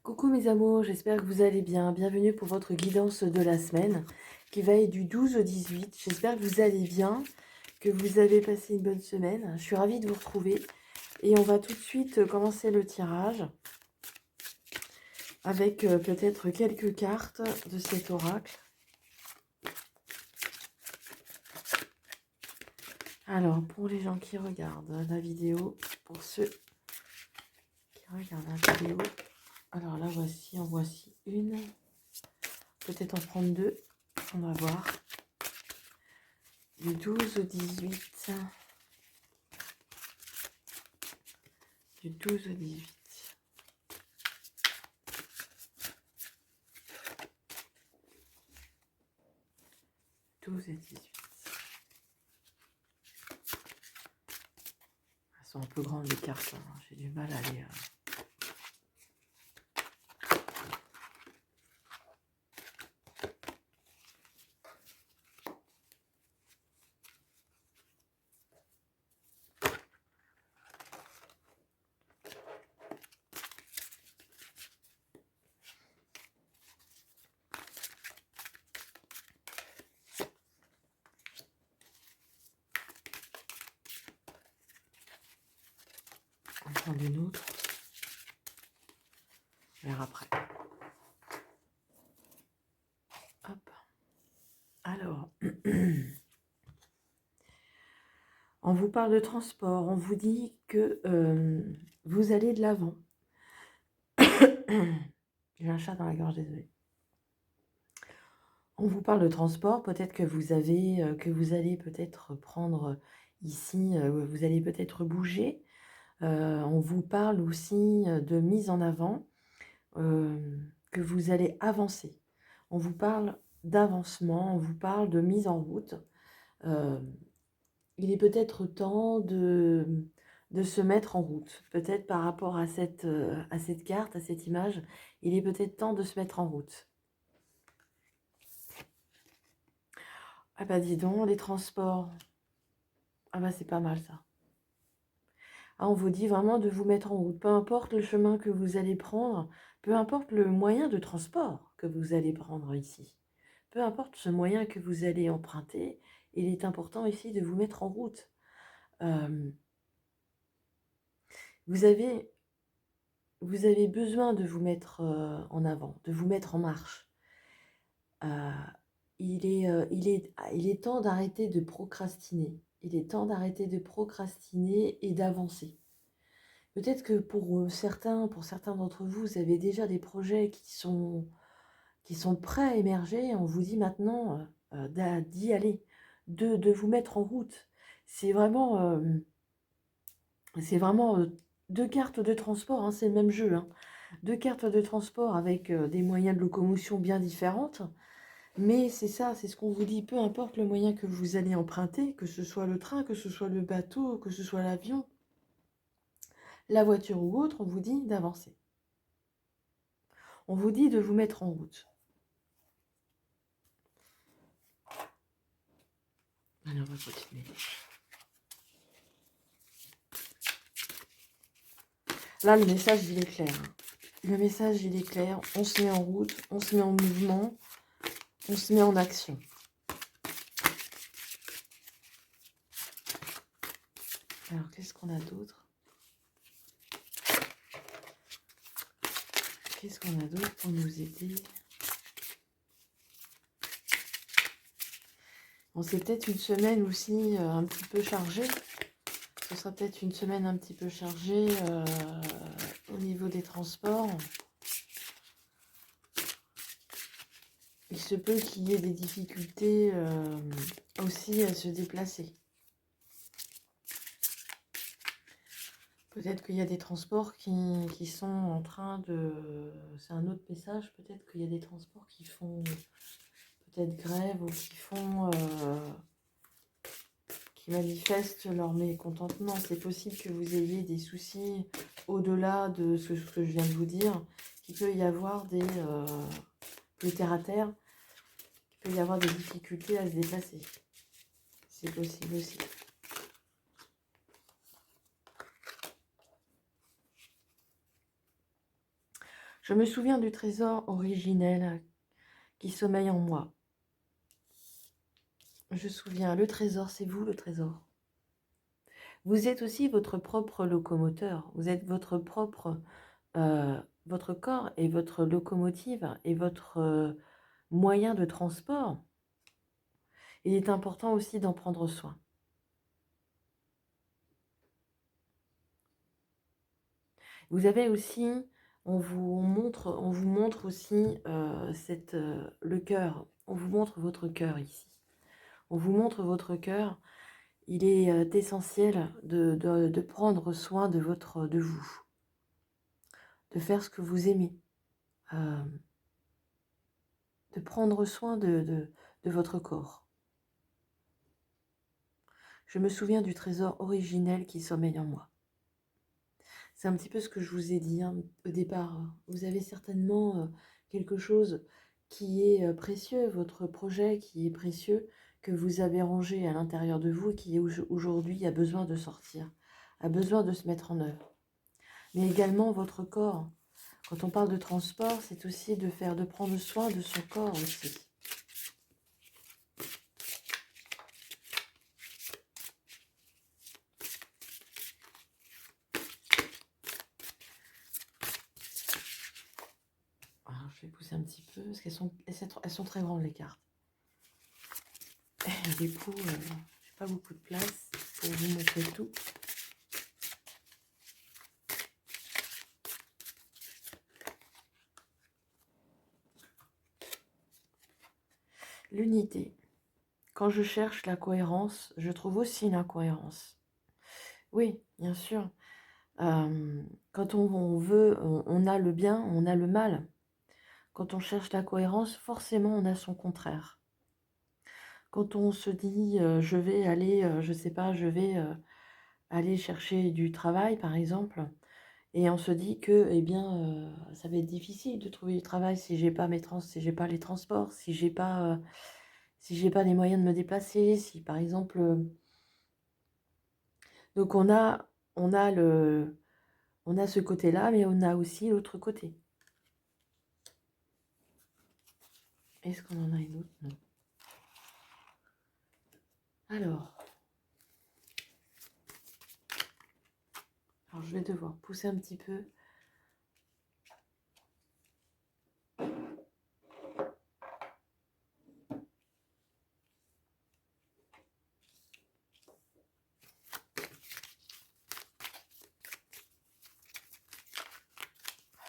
Coucou mes amours, j'espère que vous allez bien. Bienvenue pour votre guidance de la semaine qui va être du 12 au 18. J'espère que vous allez bien, que vous avez passé une bonne semaine. Je suis ravie de vous retrouver et on va tout de suite commencer le tirage avec peut-être quelques cartes de cet oracle. Alors, pour les gens qui regardent la vidéo, pour ceux qui regardent la vidéo, alors là en voici une, peut-être en prendre deux, on va voir. Du 12 au 18. Du 12 au 18. 12 et 18. Elles sont un peu grandes les cartes, hein. J'ai du mal à les... On prend une autre. On verra après. Hop. Alors, on vous parle de transport. On vous dit que vous allez de l'avant. J'ai un chat dans la gorge, désolée. On vous parle de transport. Peut-être que vous allez peut-être prendre ici, vous allez peut-être bouger. On vous parle aussi de mise en avant, que vous allez avancer. On vous parle d'avancement, on vous parle de mise en route. Il est peut-être temps de se mettre en route. Peut-être par rapport à cette carte, à cette image, il est peut-être temps de se mettre en route. Ah bah dis donc, les transports. Ah bah c'est pas mal ça. Ah, on vous dit vraiment de vous mettre en route. Peu importe le chemin que vous allez prendre, peu importe le moyen de transport que vous allez prendre ici. Peu importe ce moyen que vous allez emprunter, il est important ici de vous mettre en route. Vous avez besoin de vous mettre en avant, de vous mettre en marche. Il est temps d'arrêter de procrastiner. Il est temps d'arrêter de procrastiner et d'avancer. Peut-être que pour certains d'entre vous, vous avez déjà des projets qui sont prêts à émerger. On vous dit maintenant d'y aller, de vous mettre en route. C'est vraiment deux cartes de transport, hein, c'est le même jeu. Hein. Deux cartes de transport avec des moyens de locomotion bien différentes. Mais c'est ça, c'est ce qu'on vous dit. Peu importe le moyen que vous allez emprunter, que ce soit le train, que ce soit le bateau, que ce soit l'avion, la voiture ou autre, on vous dit d'avancer. On vous dit de vous mettre en route. Allez, on va continuer. Là, le message, il est clair. Le message, il est clair. On se met en route, on se met en mouvement, on se met en action. Alors, qu'est-ce qu'on a d'autre? Qu'est-ce qu'on a d'autre pour nous aider? Bon, c'est peut-être une semaine aussi un petit peu chargée. Ce sera peut-être une semaine un petit peu chargée au niveau des transports. Il se peut qu'il y ait des difficultés aussi à se déplacer. Peut-être qu'il y a des transports qui sont en train de... C'est un autre message, peut-être qu'il y a des transports qui font peut-être grève ou qui manifestent leur mécontentement. C'est possible que vous ayez des soucis au-delà de ce que je viens de vous dire, qu'il peut y avoir des... plus terre à terre, qu'il peut y avoir des difficultés à se déplacer. C'est possible aussi. Je me souviens du trésor originel qui sommeille en moi. Je me souviens, le trésor, c'est vous le trésor. Vous êtes aussi votre propre locomoteur. Vous êtes votre corps et votre locomotive et votre moyen de transport. Il est important aussi d'en prendre soin. Vous avez aussi, on vous montre aussi le cœur. On vous montre votre cœur ici. On vous montre votre cœur. Il est essentiel de prendre soin de vous, de faire ce que vous aimez, euh, de prendre soin de votre corps. Je me souviens du trésor originel qui sommeille en moi. C'est un petit peu ce que je vous ai dit hein, au départ. Vous avez certainement quelque chose qui est précieux, votre projet qui est précieux, que vous avez rangé à l'intérieur de vous et qui aujourd'hui a besoin de sortir, a besoin de se mettre en œuvre. Mais également votre corps. Quand on parle de transport, c'est aussi de prendre soin de son corps aussi. Alors, je vais pousser un petit peu, parce elles sont très grandes les cartes. Et du coup, j'ai pas beaucoup de place pour vous montrer tout. L'unité. Quand je cherche la cohérence, je trouve aussi l'incohérence. Oui, bien sûr. Quand on veut, on a le bien, on a le mal. Quand on cherche la cohérence, forcément, on a son contraire. Quand on se dit, je vais aller, je sais pas, je vais aller chercher du travail, par exemple, et on se dit que, eh bien, ça va être difficile de trouver du travail si j'ai pas si j'ai pas les transports, si j'ai pas les moyens de me déplacer, si par exemple, donc on a ce côté-là, mais on a aussi l'autre côté. Est-ce qu'on en a une autre? Non. Alors, je vais devoir pousser un petit peu.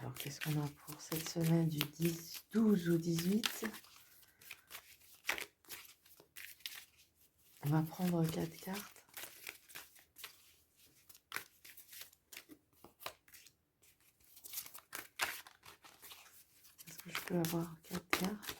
Alors, qu'est-ce qu'on a pour cette semaine du 10, 12 au 18? On va prendre 4 cartes. Est-ce que je peux avoir 4 cartes?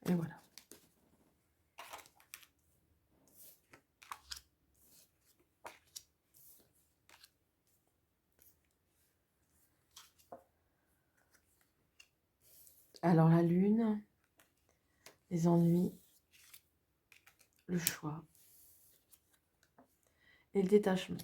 Et voilà. Alors, la lune, les ennuis, le choix et le détachement.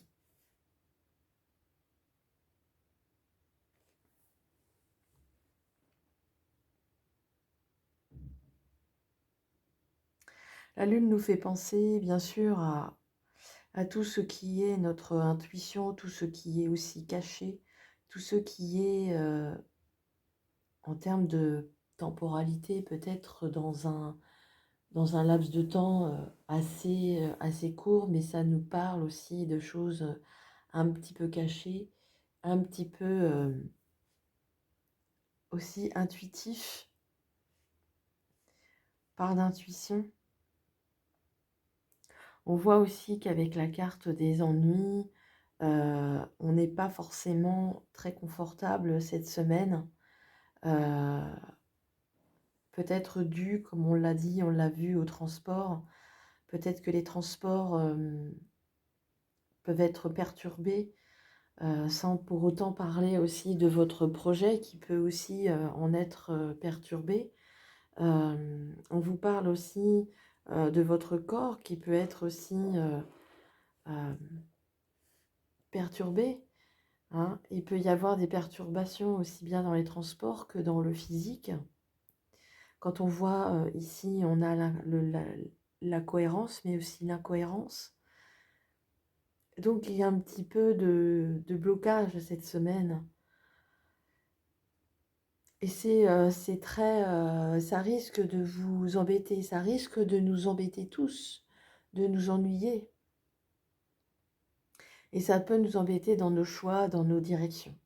La lune nous fait penser, bien sûr, à tout ce qui est notre intuition, tout ce qui est aussi caché, tout ce qui est en termes de temporalité, peut-être dans un laps de temps assez court, mais ça nous parle aussi de choses un petit peu cachées, un petit peu aussi intuitif, par d'intuition. On voit aussi qu'avec la carte des ennuis, on n'est pas forcément très confortable cette semaine. peut-être dû, comme on l'a dit, on l'a vu, au transport. Peut-être que les transports peuvent être perturbés, sans pour autant parler aussi de votre projet qui peut aussi en être perturbé. On vous parle aussi de votre corps qui peut être aussi euh, perturbé, hein. Il peut y avoir des perturbations aussi bien dans les transports que dans le physique. Quand on voit ici, on a la cohérence, mais aussi l'incohérence. Donc, il y a un petit peu de blocage cette semaine. Et c'est très, ça risque de vous embêter, ça risque de nous embêter tous, de nous ennuyer. Et ça peut nous embêter dans nos choix, dans nos directions,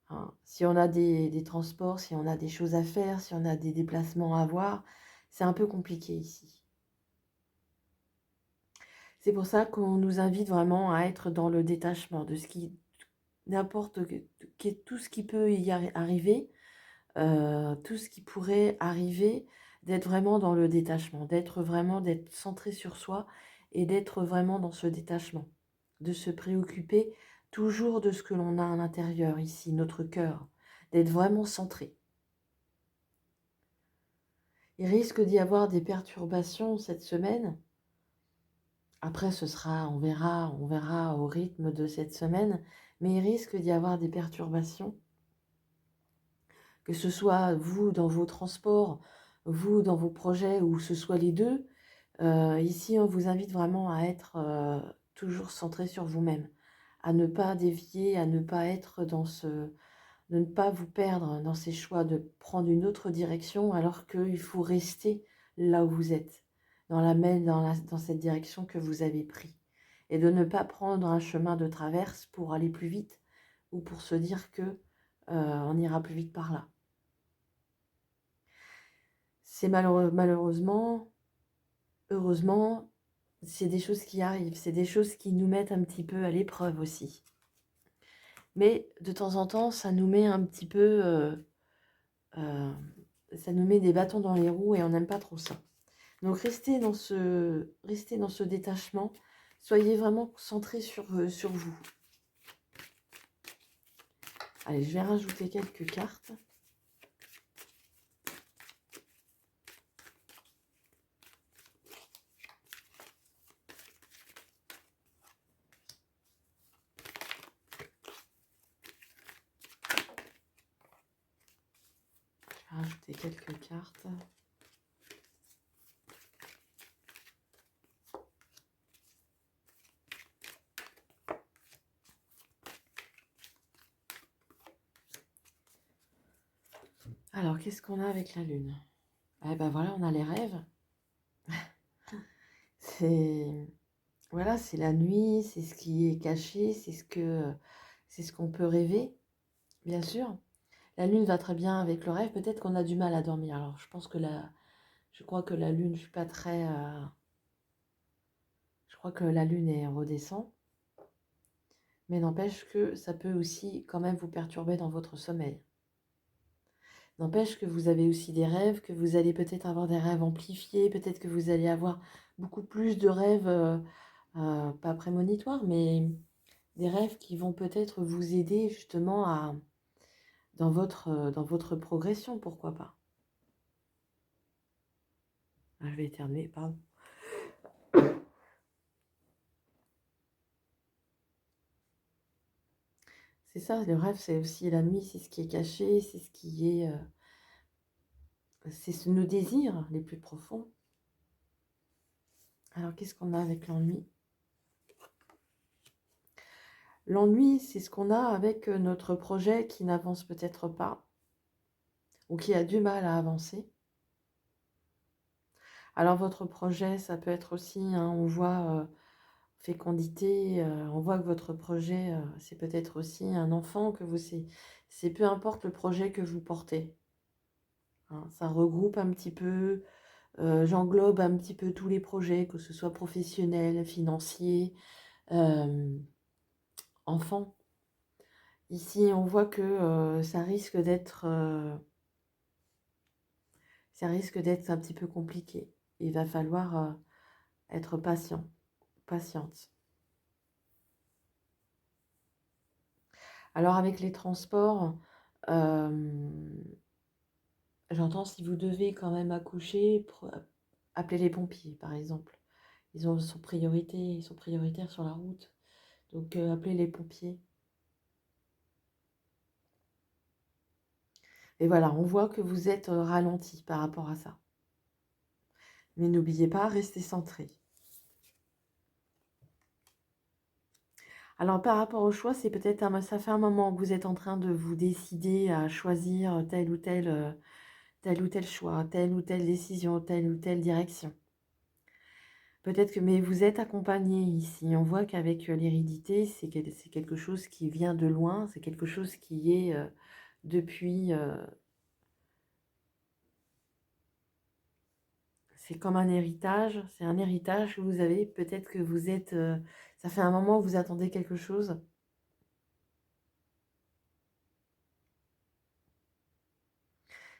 hein. Si on a des transports, si on a des choses à faire, si on a des déplacements à avoir, c'est un peu compliqué ici. C'est pour ça qu'on nous invite vraiment à être dans le détachement de ce qui, tout ce qui peut y arriver, tout ce qui pourrait arriver, d'être vraiment dans le détachement, d'être centré sur soi et d'être vraiment dans ce détachement, de se préoccuper toujours de ce que l'on a à l'intérieur ici, notre cœur, d'être vraiment centré. Il risque d'y avoir des perturbations cette semaine. Après, on verra au rythme de cette semaine, mais il risque d'y avoir des perturbations, que ce soit vous dans vos transports, vous dans vos projets, ou ce soit les deux. Ici, on vous invite vraiment à être toujours centré sur vous-même, à ne pas dévier, à ne pas être de ne pas vous perdre dans ces choix, de prendre une autre direction alors qu'il faut rester là où vous êtes, dans cette direction que vous avez pris. Et de ne pas prendre un chemin de traverse pour aller plus vite ou pour se dire que on ira plus vite par là. C'est malheureusement, heureusement, c'est des choses qui arrivent, c'est des choses qui nous mettent un petit peu à l'épreuve aussi. Mais de temps en temps, ça nous met un petit peu, ça nous met des bâtons dans les roues et on n'aime pas trop ça. Donc restez dans ce détachement, soyez vraiment centrés sur vous. Allez, je vais rajouter quelques cartes. Je vais rajouter quelques cartes. Alors, qu'est-ce qu'on a avec la lune? Eh ben voilà, on a les rêves. C'est Voilà, c'est la nuit, c'est ce qui est caché, c'est ce qu'on peut rêver, bien sûr. La lune va très bien avec le rêve. Peut-être qu'on a du mal à dormir. Alors, je crois que la lune, je suis pas très, je crois que la lune est redescend, mais n'empêche que ça peut aussi quand même vous perturber dans votre sommeil. N'empêche que vous avez aussi des rêves, que vous allez peut-être avoir des rêves amplifiés, peut-être que vous allez avoir beaucoup plus de rêves, pas prémonitoires, mais des rêves qui vont peut-être vous aider justement dans votre progression, pourquoi pas. Ah, je vais éternuer, pardon. C'est ça, le rêve, c'est aussi la nuit, c'est ce qui est caché, c'est ce qui est, c'est nos désirs les plus profonds. Alors, qu'est-ce qu'on a avec l'ennui? L'ennui, c'est ce qu'on a avec notre projet qui n'avance peut-être pas ou qui a du mal à avancer. Alors, votre projet, ça peut être aussi, hein, on voit fécondité, on voit que votre projet, c'est peut-être aussi un enfant que vous, c'est peu importe le projet que vous portez, hein. Ça regroupe un petit peu, j'englobe un petit peu tous les projets, que ce soit professionnels, financiers, enfants. Ici, on voit que ça risque d'être Ça risque d'être un petit peu compliqué. Il va falloir être patient, patiente. Alors avec les transports, j'entends si vous devez quand même accoucher, appelez les pompiers par exemple. Sont ils sont prioritaires sur la route. Donc appelez les pompiers. Et voilà, on voit que vous êtes ralenti par rapport à ça. Mais n'oubliez pas, restez centré. Alors par rapport au choix, c'est peut-être ça fait un moment que vous êtes en train de vous décider à choisir tel ou tel choix, telle ou telle décision, telle ou telle direction. Peut-être que, mais vous êtes accompagné ici. On voit qu'avec l'hérédité, c'est quelque chose qui vient de loin, c'est quelque chose qui est depuis... c'est comme un héritage, c'est un héritage que vous avez. Peut-être que vous êtes... ça fait un moment que vous attendez quelque chose.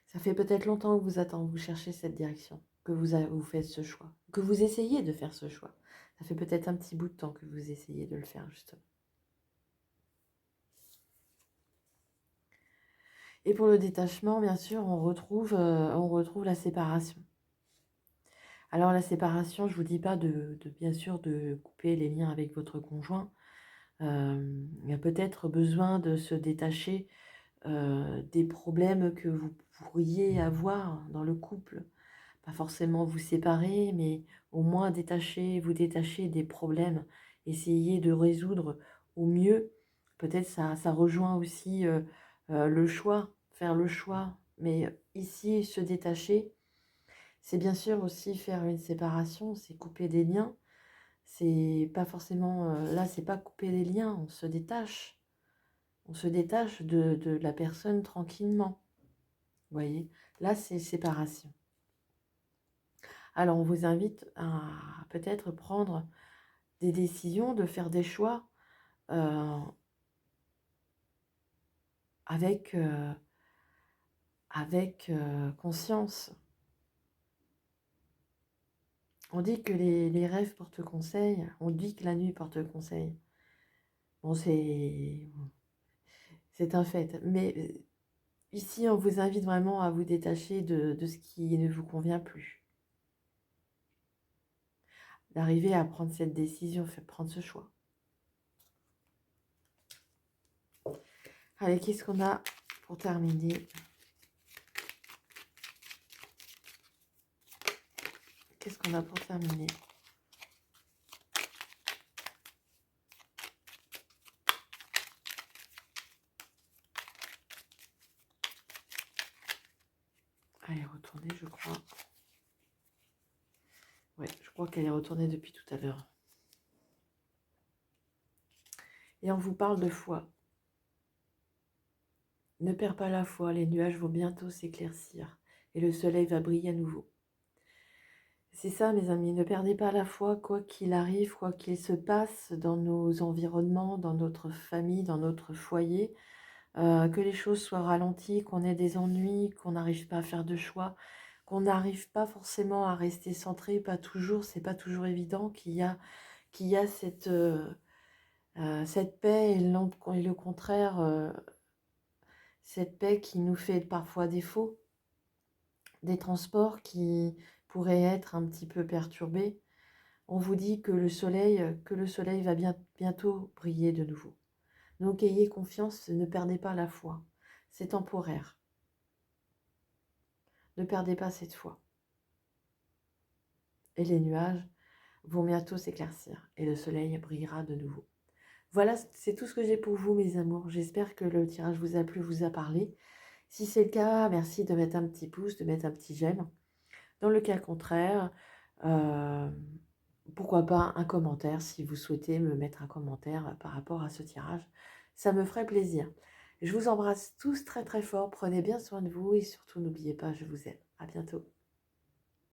Ça fait peut-être longtemps que vous attendez, vous cherchez cette direction, que vous faites ce choix, que vous essayez de faire ce choix. Ça fait peut-être un petit bout de temps que vous essayez de le faire, justement. Et pour le détachement, bien sûr, on retrouve la séparation. Alors la séparation, je ne vous dis pas bien sûr de couper les liens avec votre conjoint. Il y a peut-être besoin de se détacher des problèmes que vous pourriez avoir dans le couple. Pas forcément vous séparer, mais au moins vous détacher des problèmes. Essayer de résoudre au mieux. Peut-être ça rejoint aussi le choix, faire le choix. Mais ici, se détacher, c'est bien sûr aussi faire une séparation, c'est couper des liens. C'est pas forcément... là, c'est pas couper les liens, on se détache. On se détache de la personne tranquillement. Vous voyez, là, c'est séparation. Alors, on vous invite à peut-être prendre des décisions, de faire des choix euh, avec, conscience. On dit que les rêves portent conseil, on dit que la nuit porte conseil. Bon, c'est un fait. Mais ici, on vous invite vraiment à vous détacher de ce qui ne vous convient plus. D'arriver à prendre cette décision, prendre ce choix. Allez, qu'est-ce qu'on a pour terminer? Qu'est-ce qu'on a pour terminer? Elle est retournée, je crois. Ouais, je crois qu'elle est retournée depuis tout à l'heure. Et on vous parle de foi. Ne perds pas la foi, les nuages vont bientôt s'éclaircir et le soleil va briller à nouveau. C'est ça, mes amis, ne perdez pas la foi, quoi qu'il arrive, quoi qu'il se passe dans nos environnements, dans notre famille, dans notre foyer, que les choses soient ralenties, qu'on ait des ennuis, qu'on n'arrive pas à faire de choix, qu'on n'arrive pas forcément à rester centré, pas toujours, c'est pas toujours évident, qu'il y a cette paix et le contraire, cette paix qui nous fait parfois défaut, des transports qui pourraient être un petit peu perturbés. On vous dit que le soleil va bientôt briller de nouveau. Donc ayez confiance, ne perdez pas la foi. C'est temporaire. Ne perdez pas cette foi. Et les nuages vont bientôt s'éclaircir et le soleil brillera de nouveau. Voilà, c'est tout ce que j'ai pour vous, mes amours. J'espère que le tirage vous a plu, vous a parlé. Si c'est le cas, merci de mettre un petit pouce, de mettre un petit j'aime. Dans le cas contraire, pourquoi pas un commentaire si vous souhaitez me mettre un commentaire par rapport à ce tirage. Ça me ferait plaisir. Je vous embrasse tous très très fort. Prenez bien soin de vous et surtout n'oubliez pas, je vous aime. À bientôt.